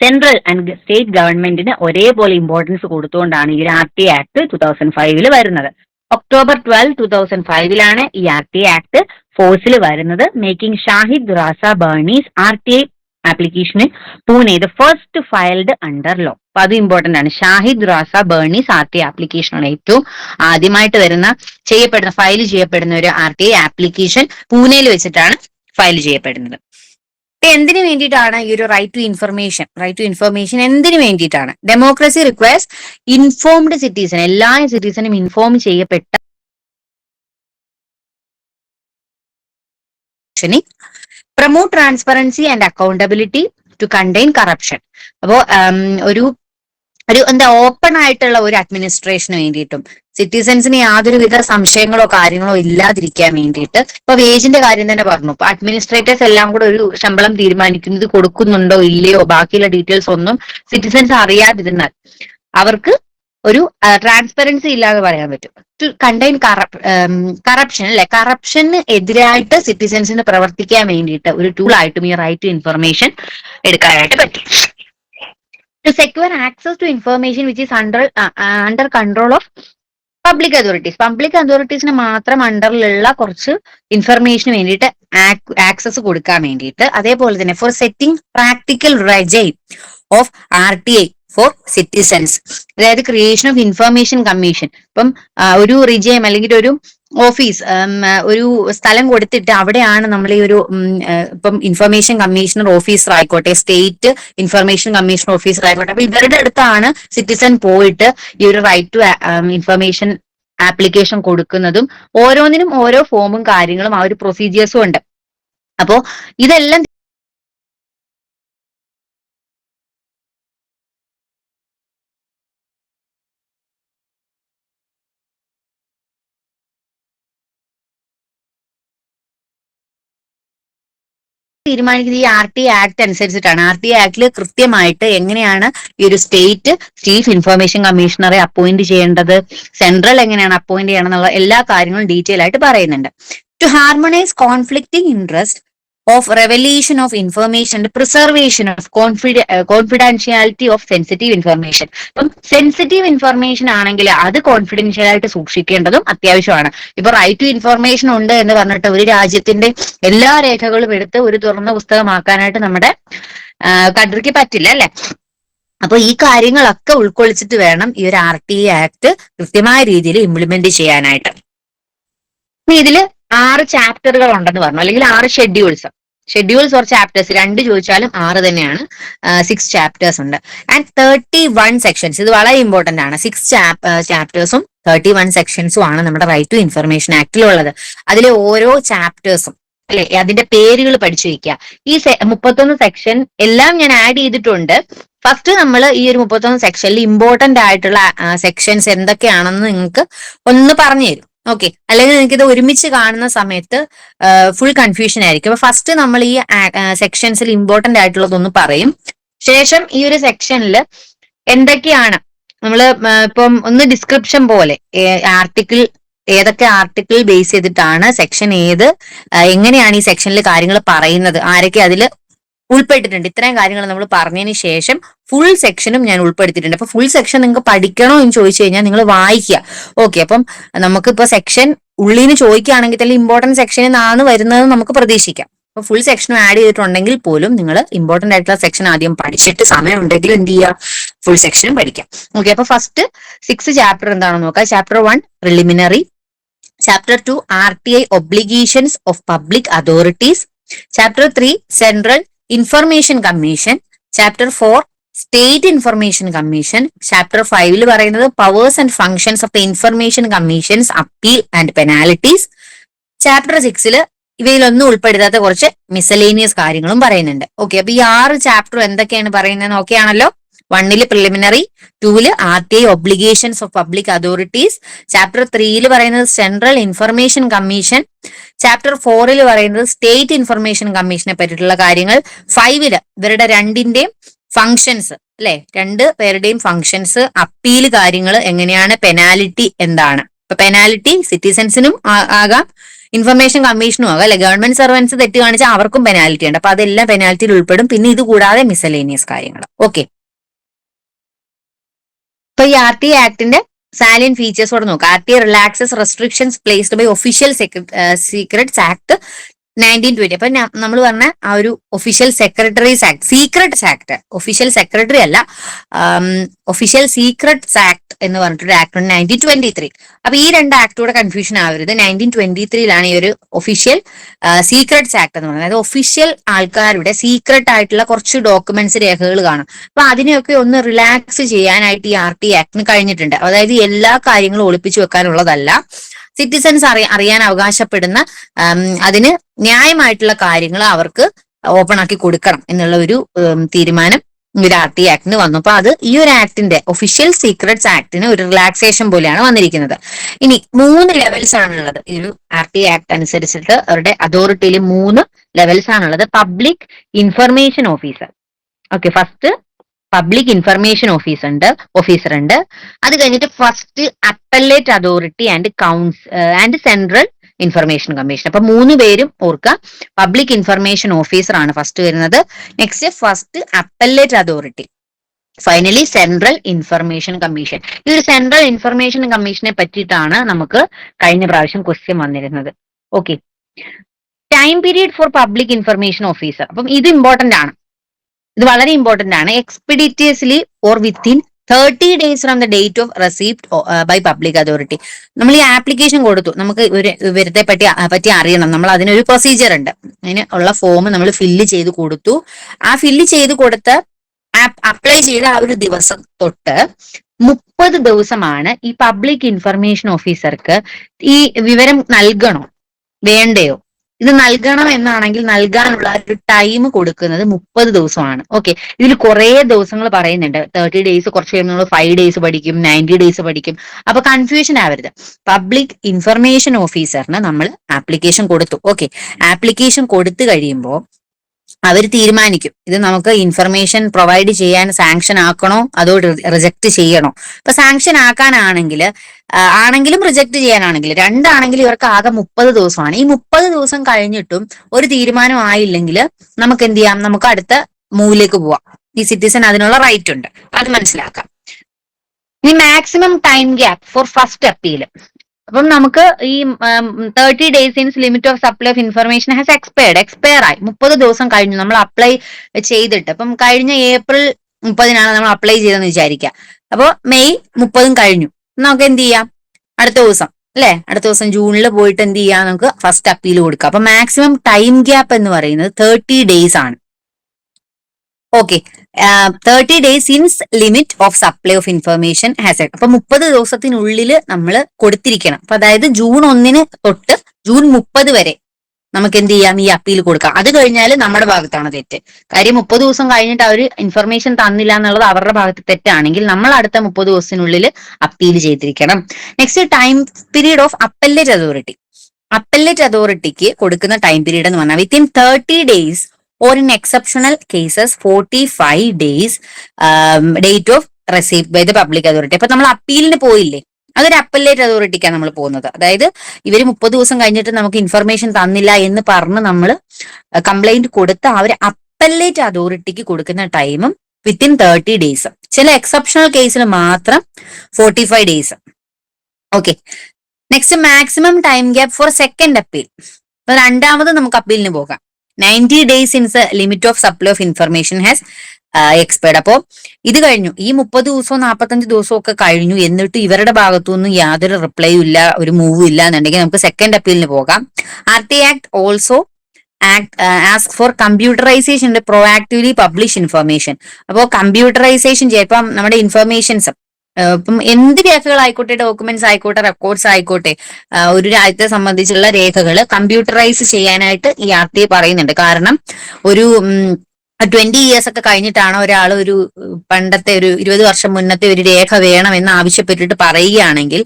സെൻട്രൽ ആൻഡ് സ്റ്റേറ്റ് ഗവൺമെന്റിന് ഒരേപോലെ ഇമ്പോർട്ടൻസ് കൊടുത്തുകൊണ്ടാണ് ഈ RTI ആക്ട് 2005 വരുന്നത്. ഒക്ടോബർ 12, 2005 ഈ RTA ആക്ട് ഫോഴ്സിൽ വരുന്നത്, മേക്കിംഗ് ഷാഹിദ് റാസ ബർണീസ് RTA ആപ്ലിക്കേഷന് Pune the first filed under law. അപ്പൊ അത് ഇമ്പോർട്ടന്റ് ആണ്. ഷാഹിദ് റാസ ബർണീസ് RTA ആപ്ലിക്കേഷനാണ് ഏറ്റവും ആദ്യമായിട്ട് ഫയൽ ചെയ്യപ്പെടുന്ന ഒരു RTA ആപ്ലിക്കേഷൻ പൂനെയിൽ വെച്ചിട്ടാണ് ഫയൽ ചെയ്യപ്പെടുന്നത്. എന്തിനു വേണ്ടിയിട്ടാണ് ഈ ഒരു റൈറ്റ് ടു ഇൻഫർമേഷൻ എന്തിനു വേണ്ടിയിട്ടാണ്? ഡെമോക്രസി റിക്വയർസ് ഇൻഫോംഡ് സിറ്റിസൺ, എല്ലാ സിറ്റിസണും ഇൻഫോം ചെയ്യപ്പെട്ട promote transparency and accountability to contain corruption. അപ്പോ ഒരു ഓപ്പൺ ആയിട്ടുള്ള ഒരു അഡ്മിനിസ്ട്രേഷന് വേണ്ടിയിട്ടും സിറ്റിസൺസിന് യാതൊരുവിധ സംശയങ്ങളോ കാര്യങ്ങളോ ഇല്ലാതിരിക്കാൻ വേണ്ടിയിട്ട്, ഇപ്പൊ വേജിന്റെ കാര്യം തന്നെ പറഞ്ഞു. ഇപ്പൊ അഡ്മിനിസ്ട്രേറ്റേഴ്സ് എല്ലാം കൂടെ ഒരു ശമ്പളം തീരുമാനിക്കുന്നത് കൊടുക്കുന്നുണ്ടോ ഇല്ലയോ ബാക്കിയുള്ള ഡീറ്റെയിൽസ് ഒന്നും സിറ്റിസൺസ് അറിയാതിരുന്നാൽ അവർക്ക് ഒരു ട്രാൻസ്പെറൻസി ഇല്ലാതെ പറയാൻ പറ്റും. ടു കണ്ടെയ്ൻ കറപ്ഷൻ അല്ലെ, കറപ്ഷന് എതിരായിട്ട് സിറ്റിസൺസിന് പ്രവർത്തിക്കാൻ വേണ്ടിയിട്ട് ഒരു ടൂൾ ആയിട്ടും ഈ റൈറ്റ് ടു ഇൻഫർമേഷൻ എടുക്കാനായിട്ട് പറ്റും. To secure access to information which is under control of public അതോറിറ്റീസിന് മാത്രം അണ്ടറിലുള്ള കുറച്ച് ഇൻഫർമേഷന് വേണ്ടിയിട്ട് ആക്സസ് കൊടുക്കാൻ വേണ്ടിയിട്ട്, അതേപോലെ തന്നെ for setting practical regime of RTA for citizens, അതായത് ക്രിയേഷൻ ഓഫ് ഇൻഫർമേഷൻ കമ്മീഷൻ. ഇപ്പം ഒരു റിജൈം അല്ലെങ്കിൽ ഒരു ഓഫീസ്, ഒരു സ്ഥലം കൊടുത്തിട്ട് അവിടെയാണ് നമ്മൾ ഈ ഒരു ഇപ്പം ഇൻഫർമേഷൻ കമ്മീഷണർ ഓഫീസർ ആയിക്കോട്ടെ, സ്റ്റേറ്റ് ഇൻഫർമേഷൻ കമ്മീഷണർ ഓഫീസർ ആയിക്കോട്ടെ, അപ്പൊ ഇവരുടെ അടുത്താണ് സിറ്റിസൺ പോയിട്ട് ഈ ഒരു റൈറ്റ് ടു ഇൻഫർമേഷൻ ആപ്ലിക്കേഷൻ കൊടുക്കുന്നതും. ഓരോന്നിനും ഓരോ ഫോമും കാര്യങ്ങളും ആ ഒരു പ്രൊസീജിയേഴ്സും ഉണ്ട്. അപ്പോ ഇതെല്ലാം തീരുമാനിക്കുന്നത് ഈ RTA ആക്ട് അനുസരിച്ചിട്ടാണ്. RTA ആക്ടിൽ കൃത്യമായിട്ട് എങ്ങനെയാണ് ഈ ഒരു സ്റ്റേറ്റ് ചീഫ് ഇൻഫർമേഷൻ കമ്മീഷണറെ അപ്പോയിന്റ് ചെയ്യേണ്ടത്, സെൻട്രൽ എങ്ങനെയാണ് അപ്പോയിന്റ് ചെയ്യണം എന്നുള്ള എല്ലാ കാര്യങ്ങളും ഡീറ്റെയിൽ ആയിട്ട് പറയുന്നുണ്ട്. To harmonise conflicting interest of revolution of information, preservation of confidentiality of sensitive information. അപ്പം സെൻസിറ്റീവ് ഇൻഫർമേഷൻ ആണെങ്കിൽ അത് കോൺഫിഡൻഷ്യൽ ആയിട്ട് സൂക്ഷിക്കേണ്ടതും അത്യാവശ്യമാണ്. ഇപ്പൊ റൈറ്റ് ടു ഇൻഫർമേഷൻ ഉണ്ട് എന്ന് പറഞ്ഞിട്ട് ഒരു രാജ്യത്തിന്റെ എല്ലാ രേഖകളും എടുത്ത് ഒരു തുറന്ന പുസ്തകമാക്കാനായിട്ട് നമ്മുടെ കൺട്രിക്ക് പറ്റില്ല അല്ലെ. അപ്പൊ ഈ കാര്യങ്ങളൊക്കെ ഉൾക്കൊള്ളിച്ചിട്ട് വേണം ഈ ഒരു RTA ആക്ട് കൃത്യമായ രീതിയിൽ ഇംപ്ലിമെന്റ് ചെയ്യാനായിട്ട്. ഇതില് 6 ചാപ്റ്ററുകൾ ഉണ്ടെന്ന് പറഞ്ഞു, അല്ലെങ്കിൽ 6 ഷെഡ്യൂൾസ് ഓർ ചാപ്റ്റേഴ്സ്, 2 ചോദിച്ചാലും 6 തന്നെയാണ്. 6 ചാപ്റ്റേഴ്സ് ഉണ്ട് ആൻഡ് 31 സെക്ഷൻസ്. ഇത് വളരെ ഇമ്പോർട്ടന്റ് ആണ്. 6 ചാപ്റ്റേഴ്സും 31 സെക്ഷൻസും ആണ് നമ്മുടെ റൈറ്റ് ടു ഇൻഫർമേഷൻ ആക്ടിലുള്ളത്. അതിലെ ഓരോ ചാപ്റ്റേഴ്സും അല്ലെ അതിന്റെ പേരുകൾ പഠിച്ചു വയ്ക്കുക. ഈ 31 സെക്ഷൻ എല്ലാം ഞാൻ ആഡ് ചെയ്തിട്ടുണ്ട്. ഫസ്റ്റ് നമ്മൾ ഈ ഒരു 31 സെക്ഷനിൽ ഇമ്പോർട്ടന്റ് ആയിട്ടുള്ള സെക്ഷൻസ് എന്തൊക്കെയാണെന്ന് നിങ്ങൾക്ക് ഒന്ന് പറഞ്ഞു തരും. ഓക്കെ, അല്ലെങ്കിൽ നിങ്ങൾക്ക് ഇത് ഒരുമിച്ച് കാണുന്ന സമയത്ത് ഫുൾ കൺഫ്യൂഷൻ ആയിരിക്കും. അപ്പൊ ഫസ്റ്റ് നമ്മൾ ഈ സെക്ഷൻസിൽ ഇമ്പോർട്ടന്റ് ആയിട്ടുള്ളതൊന്ന് പറയും. ശേഷം ഈ ഒരു സെക്ഷനിൽ എന്തൊക്കെയാണ് നമ്മൾ ഇപ്പം ഒന്ന് ഡിസ്ക്രിപ്ഷൻ പോലെ ആർട്ടിക്കിൾ, ഏതൊക്കെ ആർട്ടിക്കിൾ ബേസ് ചെയ്തിട്ടാണ് സെക്ഷൻ ഏത്, എങ്ങനെയാണ് ഈ സെക്ഷനിൽ കാര്യങ്ങൾ പറയുന്നത്, ആരൊക്കെ അതിൽ ഉൾപ്പെട്ടിട്ടുണ്ട്, ഇത്രയും കാര്യങ്ങൾ നമ്മൾ പറഞ്ഞതിന് ശേഷം ഫുൾ സെക്ഷനും ഞാൻ ഉൾപ്പെടുത്തിയിട്ടുണ്ട്. അപ്പൊ ഫുൾ സെക്ഷൻ നിങ്ങൾക്ക് പഠിക്കണോ എന്ന് ചോദിച്ചു കഴിഞ്ഞാൽ നിങ്ങൾ വായിക്കുക. ഓക്കെ, അപ്പം നമുക്കിപ്പോ സെക്ഷൻ ഉള്ളിന് ചോദിക്കുകയാണെങ്കിൽ തന്നെ ഇമ്പോർട്ടന്റ് സെക്ഷനിൽ നിന്നാണ് വരുന്നത് നമുക്ക് പ്രതീക്ഷിക്കാം. അപ്പൊ ഫുൾ സെക്ഷനും ആഡ് ചെയ്തിട്ടുണ്ടെങ്കിൽ പോലും നിങ്ങൾ ഇമ്പോർട്ടന്റ് ആയിട്ടുള്ള സെക്ഷൻ ആദ്യം പഠിച്ചിട്ട് സമയം ഉണ്ടെങ്കിൽ എന്ത് ചെയ്യുക, ഫുൾ സെക്ഷനും പഠിക്കാം. ഓക്കെ, അപ്പൊ ഫസ്റ്റ് 6 ചാപ്റ്റർ എന്താണെന്ന് നോക്കാം. Chapter 1 preliminary, chapter 2 RTA obligations of public authorities, chapter 3 central information commission, chapter 4 state information commission, chapter 5 പറയുന്നത് powers and functions of the information commissions, appeal and penalties, chapter 6 ഇവയിലൊന്നും ഉൾപ്പെടുത്താത്ത കുറച്ച് miscellaneous കാര്യങ്ങളും പറയുന്നുണ്ട്. Okay, അപ്പൊ ഈ 6 chapter എന്തൊക്കെയാണ് പറയുന്നത് okay ആണല്ലോ. 1 preliminary, 2 RTA obligations of public authorities, chapter 3 പറയുന്നത് സെൻട്രൽ ഇൻഫർമേഷൻ കമ്മീഷൻ, ചാപ്റ്റർ 4 പറയുന്നത് സ്റ്റേറ്റ് ഇൻഫർമേഷൻ കമ്മീഷനെ പറ്റിയിട്ടുള്ള കാര്യങ്ങൾ, 5 ഇവരുടെ രണ്ടിന്റെയും ഫങ്ഷൻസ് അല്ലെ, 2 പേരുടെയും ഫങ്ഷൻസ്, അപ്പീൽ കാര്യങ്ങൾ എങ്ങനെയാണ്, പെനാലിറ്റി എന്താണ്. ഇപ്പൊ പെനാലിറ്റി സിറ്റിസൺസിനും ആകാം, ഇൻഫർമേഷൻ കമ്മീഷനും ആകാം അല്ലെ. ഗവൺമെന്റ് സർവൻസ് തെറ്റ് കാണിച്ചാൽ അവർക്കും പെനാലിറ്റി ഉണ്ട്. അപ്പൊ അതെല്ലാം പെനാലിറ്റിയിൽ ഉൾപ്പെടും. പിന്നെ ഇത് കൂടാതെ മിസലേനിയസ് കാര്യങ്ങൾ. ഓക്കെ, ഇപ്പൊ ഈ RTA ആക്ടിന്റെ സാലിയൻ ഫീച്ചേഴ്സോടെ നോക്കാം. RTA relaxes restrictions placed by official secrets act 1920. അപ്പൊ നമ്മൾ പറഞ്ഞ ആ ഒരു official secretaries act, secrets act, official secretary അല്ല, ഒഫീഷ്യൽ സീക്രട്സ് ആക്ട് എന്ന് പറഞ്ഞിട്ടൊരു ആക്ട് ഉണ്ട് 1923. അപ്പൊ ഈ രണ്ട് ആക്ടോടെ കൺഫ്യൂഷൻ ആവരുത്. 1923 ഈ ഒരു ഒഫീഷ്യൽ സീക്രട്സ് ആക്ട് എന്ന് പറയുന്നത്. അതായത് ഒഫീഷ്യൽ ആൾക്കാരുടെ സീക്രട്ട് ആയിട്ടുള്ള കുറച്ച് ഡോക്യുമെന്റ്സ്, രേഖകൾ കാണും. അപ്പൊ അതിനെയൊക്കെ ഒന്ന് റിലാക്സ് ചെയ്യാനായിട്ട് ഈ RTA ആക്ടിന് കഴിഞ്ഞിട്ടുണ്ട്. അതായത് എല്ലാ കാര്യങ്ങളും ഒളിപ്പിച്ചു വെക്കാനുള്ളതല്ല, സിറ്റിസൺസ് അറിയാൻ അവകാശപ്പെടുന്ന അതിന് ന്യായമായിട്ടുള്ള കാര്യങ്ങൾ അവർക്ക് ഓപ്പൺ ആക്കി കൊടുക്കണം എന്നുള്ള ഒരു തീരുമാനം ഈ ഒരു RTA ആക്ടിന് വന്നു. അപ്പൊ അത് ഈ ഒരു ആക്ടിന്റെ ഒഫീഷ്യൽ സീക്രട്സ് ആക്ടിന് ഒരു റിലാക്സേഷൻ പോലെയാണ് വന്നിരിക്കുന്നത്. ഇനി 3 ലെവൽസ് ആണുള്ളത് ഈ ഒരു RTA ആക്ട് അനുസരിച്ചിട്ട്. അവരുടെ അതോറിറ്റിയിൽ 3 ലെവൽസ് ആണുള്ളത്. Public information officer, okay, first public information officer ഉണ്ട്. അത് കഴിഞ്ഞിട്ട് first appellate authority and central information commission. അപ്പൊ 3 പേരും ഓർക്കുക. പബ്ലിക് ഇൻഫർമേഷൻ ഓഫീസർ ആണ് ഫസ്റ്റ് വരുന്നത്. Next first appellate authority, finally central information commission. ഈ ഒരു സെൻട്രൽ ഇൻഫർമേഷൻ കമ്മീഷനെ പറ്റിയിട്ടാണ് നമുക്ക് കഴിഞ്ഞ പ്രാവശ്യം ക്വസ്റ്റ്യൻ വന്നിരുന്നത്. Okay, time period for public information officer. അപ്പം ഇത് ഇമ്പോർട്ടന്റ് ആണ്, ഇത് വളരെ ഇമ്പോർട്ടന്റ് ആണ്. Expeditiously or within 30 days from the date of receipt by public authority. നമ്മൾ ഈ ആപ്ലിക്കേഷൻ കൊടുത്തു, നമുക്ക് ഒരു വിവരത്തെ പറ്റി അറിയണം, നമ്മൾ അതിനൊരു പ്രൊസീജിയർ ഉണ്ട്. അതിന് ഉള്ള ഫോം നമ്മൾ ഫില്ല് ചെയ്ത് കൊടുത്തു. ആ ഫില്ല് ചെയ്ത് കൊടുത്ത അപ്ലൈ ചെയ്ത ആ ഒരു ദിവസം തൊട്ട് 30 ദിവസമാണ് ഈ പബ്ലിക് ഇൻഫർമേഷൻ ഓഫീസർക്ക് ഈ വിവരം നൽകണോ വേണ്ടയോ. ഇത് നൽകണം എന്നാണെങ്കിൽ നൽകാനുള്ള ഒരു ടൈം കൊടുക്കുന്നത് 30 ദിവസമാണ്. ഓക്കെ, ഇതിൽ കുറെ ദിവസങ്ങൾ പറയുന്നുണ്ട്. 30 days, കുറച്ച് കഴിയുമ്പോൾ നമ്മൾ 5 days പഠിക്കും, 90 days പഠിക്കും. അപ്പൊ കൺഫ്യൂഷൻ ആവരുത്. പബ്ലിക് ഇൻഫർമേഷൻ ഓഫീസറിന് നമ്മൾ ആപ്ലിക്കേഷൻ കൊടുത്തു. ഓക്കെ, ആപ്ലിക്കേഷൻ കൊടുത്തു കഴിയുമ്പോൾ അവർ തീരുമാനിക്കും ഇത് നമുക്ക് ഇൻഫർമേഷൻ പ്രൊവൈഡ് ചെയ്യാൻ സാങ്ഷൻ ആക്കണോ അതോ റിജക്ട് ചെയ്യണോ. ഇപ്പൊ സാങ്ഷൻ ആണെങ്കിലും റിജക്ട് ചെയ്യാനാണെങ്കിലും രണ്ടാണെങ്കിലും ഇവർക്ക് ആകെ 30 ദിവസമാണ്. ഈ 30 ദിവസം കഴിഞ്ഞിട്ടും ഒരു തീരുമാനം ആയില്ലെങ്കിൽ നമുക്ക് എന്ത് ചെയ്യാം, നമുക്ക് അടുത്ത മൂവിലേക്ക് പോവാം. ഈ സിറ്റിസൺ അതിനുള്ള റൈറ്റ് ഉണ്ട്, അത് മനസ്സിലാക്കാം. ഇനി maximum time gap for first appeal. അപ്പം നമുക്ക് ഈ 30 days since limit of supply of information has expire ആയി. 30 ദിവസം കഴിഞ്ഞു നമ്മൾ അപ്ലൈ ചെയ്തിട്ട്. അപ്പം കഴിഞ്ഞ April 30 നമ്മൾ അപ്ലൈ ചെയ്തെന്ന് വിചാരിക്കുക. അപ്പോൾ May 30 കഴിഞ്ഞു. നമുക്ക് എന്ത് ചെയ്യാം, അടുത്ത ദിവസം അല്ലെ, അടുത്ത ദിവസം ജൂണിൽ പോയിട്ട് എന്ത് ചെയ്യാം, നമുക്ക് ഫസ്റ്റ് അപ്പീൽ കൊടുക്കാം. അപ്പൊ മാക്സിമം ടൈം ഗ്യാപ്പ് എന്ന് പറയുന്നത് 30 days ആണ്. Okay, 30 days since limit of supply of information has. അപ്പൊ 30 ദിവസത്തിനുള്ളിൽ നമ്മൾ കൊടുത്തിരിക്കണം. അപ്പൊ അതായത് June 1 തൊട്ട് June 30 വരെ നമുക്ക് എന്ത് ചെയ്യാം, ഈ അപ്പീൽ കൊടുക്കാം. അത് കഴിഞ്ഞാൽ നമ്മുടെ ഭാഗത്താണ് തെറ്റ്. കാര്യം 30 ദിവസം കഴിഞ്ഞിട്ട് അവർ ഇൻഫർമേഷൻ തന്നില്ല എന്നുള്ളത് അവരുടെ ഭാഗത്ത് തെറ്റാണെങ്കിൽ നമ്മൾ അടുത്ത 30 ദിവസത്തിനുള്ളിൽ അപ്പീൽ ചെയ്തിരിക്കണം. Next time period of appellate authority. Appellate അതോറിറ്റിക്ക് കൊടുക്കുന്ന ടൈം പീരീഡ് എന്ന് പറഞ്ഞാൽ within 30 days or in exceptional cases 45 days date of receipt by the public authority. അപ്പൊ നമ്മൾ അപ്പീലിന് പോയില്ലേ, അതൊരു അപ്പലേറ്റ് അതോറിറ്റിക്കാണ് നമ്മൾ പോകുന്നത്. അതായത് ഇവര് 30 ദിവസം കഴിഞ്ഞിട്ട് നമുക്ക് ഇൻഫർമേഷൻ തന്നില്ല എന്ന് പറഞ്ഞ് നമ്മൾ കംപ്ലൈന്റ് കൊടുത്ത് അവർ അപ്പലേറ്റ് അതോറിറ്റിക്ക് കൊടുക്കുന്ന ടൈമും വിത്തിൻ 30 days. ചില എക്സെപ്ഷണൽ കേസിൽ മാത്രം 45 days. ഓക്കെ, next maximum time gap for second appeal. അപ്പൊ രണ്ടാമത് നമുക്ക് അപ്പീലിന് പോകാം. 90 days since limit of supply of information has expired. അപ്പോ ഇത് കഴിഞ്ഞു, ഈ 30 ദിവസവും 45 ദിവസവും ഒക്കെ കഴിഞ്ഞു, എന്നിട്ട് ഇവരുടെ ഭാഗത്തുനിന്ന് യാതൊരു റിപ്ലൈയും ഇല്ല, ഒരു മൂവും ഇല്ല എന്നുണ്ടെങ്കിൽ നമുക്ക് സെക്കൻഡ് അപ്പീലിന് പോകാം. RTA act also ask for computerisation proactively publish information. അപ്പോൾ കമ്പ്യൂട്ടറൈസേഷൻ ചിലപ്പം നമ്മുടെ ഇൻഫർമേഷൻസ് ഇപ്പം എന്ത് രേഖകളായിക്കോട്ടെ, ഡോക്യുമെന്റ്സ് ആയിക്കോട്ടെ, റെക്കോർഡ്സ് ആയിക്കോട്ടെ, ഒരു രാജ്യത്തെ സംബന്ധിച്ചുള്ള രേഖകൾ കമ്പ്യൂട്ടറൈസ് ചെയ്യാനായിട്ട് ഈ RTA പറയുന്നുണ്ട്. കാരണം ഒരു 20 years ഒക്കെ കഴിഞ്ഞിട്ടാണ് ഒരാൾ ഒരു പണ്ടത്തെ ഒരു 20 വർഷം മുന്നത്തെ ഒരു രേഖ വേണം എന്ന് ആവശ്യപ്പെട്ടിട്ട് പറയുകയാണെങ്കിൽ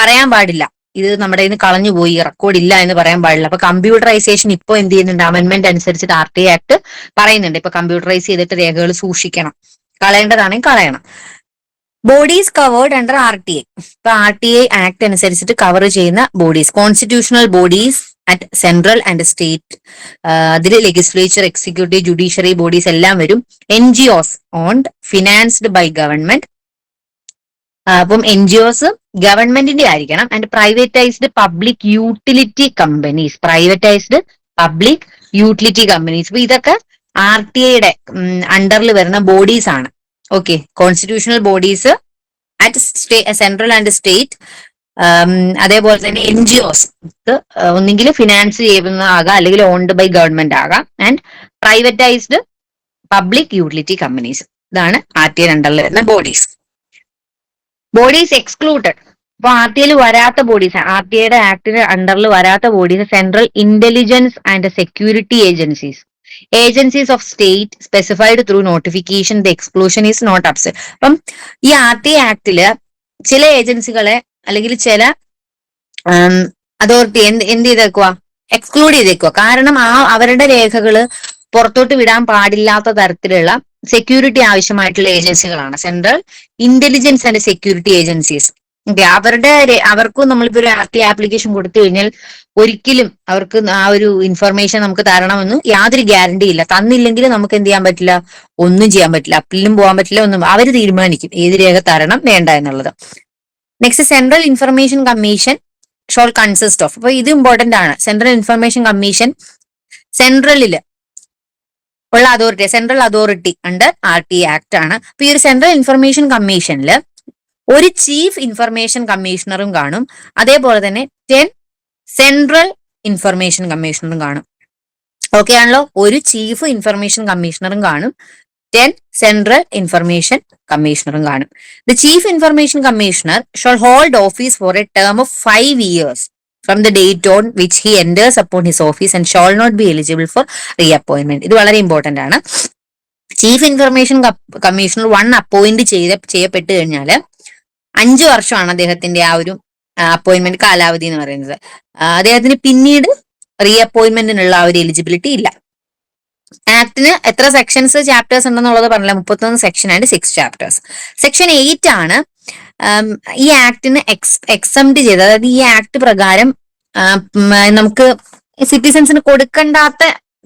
പറയാൻ പാടില്ല, ഇത് നമ്മുടെ കയ്യിൽ നിന്ന് കളഞ്ഞുപോയി, റെക്കോർഡ് ഇല്ല എന്ന് പറയാൻ പാടില്ല. അപ്പൊ കമ്പ്യൂട്ടറൈസേഷൻ ഇപ്പൊ എന്ത് ചെയ്യുന്നുണ്ട്, അമെന്റ്മെന്റ് അനുസരിച്ചിട്ട് RTA ആക്ട് പറയുന്നുണ്ട്. ഇപ്പൊ കമ്പ്യൂട്ടറൈസ് ചെയ്തിട്ട് രേഖകൾ സൂക്ഷിക്കണം, കളയേണ്ടതാണെങ്കിൽ കളയണം. Bodies covered under RTA. ഇപ്പൊ RTA ആക്ട് അനുസരിച്ചിട്ട് കവർ ചെയ്യുന്ന bodies, constitutional bodies at central and state, അതിൽ ലെജിസ്ലേച്ചർ, എക്സിക്യൂട്ടീവ്, ജുഡീഷ്യറി ബോഡീസ് എല്ലാം വരും. NGOs owned financed by government, അപ്പം NGOs ഗവൺമെന്റിന്റെ ആയിരിക്കണം. And privatised public utility companies, അപ്പൊ ഇതൊക്കെ RTIയുടെ അണ്ടറിൽ വരുന്ന ബോഡീസ് ആണ്. Okay, constitutional bodies at central and state. അതേപോലെ തന്നെ NGOs ഒന്നെങ്കിൽ ഫിനാൻസ് ചെയ്യുന്നതാകാം, അല്ലെങ്കിൽ ഓൺഡ് ബൈ ഗവൺമെന്റ് ആകാം. And privatised public utility companies, ഇതാണ് RTI അണ്ടറിൽ വരുന്ന ബോഡീസ്. ബോഡീസ് എക്സ്ക്ലൂഡഡ്, അപ്പൊ RTIയിൽ വരാത്ത ബോഡീസ്, RTIയുടെ ആക്ടിന് അണ്ടറിൽ വരാത്ത bodies central intelligence and security agencies of state specified through notification. The exclusion is not upset. അപ്പം ഈ RTI ആക്ടില് ചില ഏജൻസികളെ അല്ലെങ്കിൽ ചില അതോറിറ്റി എന്ത് ചെയ്തേക്കുക, എക്സ്ക്ലൂഡ് ചെയ്തേക്കുക. കാരണം അവരുടെ രേഖകള് പുറത്തോട്ട് വിടാൻ പാടില്ലാത്ത തരത്തിലുള്ള സെക്യൂരിറ്റി ആവശ്യമായിട്ടുള്ള ഏജൻസികളാണ് central intelligence and security agencies. Okay, അവർക്കും നമ്മളിപ്പോ ഒരു RTI ആപ്ലിക്കേഷൻ കൊടുത്തു കഴിഞ്ഞാൽ ഒരിക്കലും അവർക്ക് ആ ഒരു ഇൻഫർമേഷൻ നമുക്ക് തരണമെന്ന് യാതൊരു ഗ്യാരണ്ടി ഇല്ല. തന്നില്ലെങ്കിൽ നമുക്ക് എന്ത് ചെയ്യാൻ പറ്റില്ല, ഒന്നും ചെയ്യാൻ പറ്റില്ല, അപ്പീലിനും പോകാൻ പറ്റില്ല, ഒന്നും. അവർ തീരുമാനിക്കും ഏത് രേഖ തരണം വേണ്ട എന്നുള്ളത്. Next, central information commission shawl consist of. അപ്പൊ ഇത് ഇമ്പോർട്ടന്റ് ആണ്. സെൻട്രൽ ഇൻഫർമേഷൻ കമ്മീഷൻ സെൻട്രലില് ഉള്ള authority, central authority under RTI act ആണ്. അപ്പൊ ഈ ഒരു സെൻട്രൽ ഇൻഫർമേഷൻ കമ്മീഷനിൽ ഒരു ചീഫ് ഇൻഫർമേഷൻ കമ്മീഷണറും കാണും, അതേപോലെ തന്നെ 10 സെൻട്രൽ ഇൻഫർമേഷൻ കമ്മീഷണറും കാണും. ഓക്കെ ആണല്ലോ, ഒരു ചീഫ് ഇൻഫർമേഷൻ കമ്മീഷണറും കാണും, 10 സെൻട്രൽ ഇൻഫർമേഷൻ കമ്മീഷണറും കാണും. The chief information commissioner shawl hold office four A term of 5 years from the date on which he enters upon his office and shall not be eligible for reappointment. ഇത് വളരെ important ആണ്. Chief information commissioner appoint ചെയ്യപ്പെട്ട് കഴിഞ്ഞാൽ 5 വർഷമാണ് അദ്ദേഹത്തിന്റെ ആ ഒരു appointment കാലാവധി എന്ന് പറയുന്നത്. അദ്ദേഹത്തിന് പിന്നീട് റീഅപ്പോയിന്റ്മെന്റിനുള്ള ആ ഒരു എലിജിബിലിറ്റി ഇല്ല. ആക്ടിന് എത്ര സെക്ഷൻസ്, ചാപ്റ്റേഴ്സ് ഉണ്ടെന്നുള്ളത് പറഞ്ഞില്ല. 31 സെക്ഷൻ ആൻഡ് 6 ചാപ്റ്റേഴ്സ്. സെക്ഷൻ 8 ആണ് ഈ ആക്ടിന് എക്സംപ്റ്റ് ചെയ്ത്, അതായത് ഈ ആക്ട് പ്രകാരം നമുക്ക് സിറ്റിസൺസിന് കൊടുക്കണ്ടാത്ത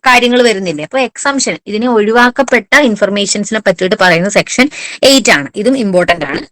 കാര്യങ്ങൾ വരുന്നില്ലേ, അപ്പൊ എക്സംഷൻ, ഇതിനെ ഒഴിവാക്കപ്പെട്ട ഇൻഫർമേഷൻസിനെ പറ്റിയിട്ട് പറയുന്ന സെക്ഷൻ 8 ആണ്. ഇതും ഇമ്പോർട്ടന്റ് ആണ്.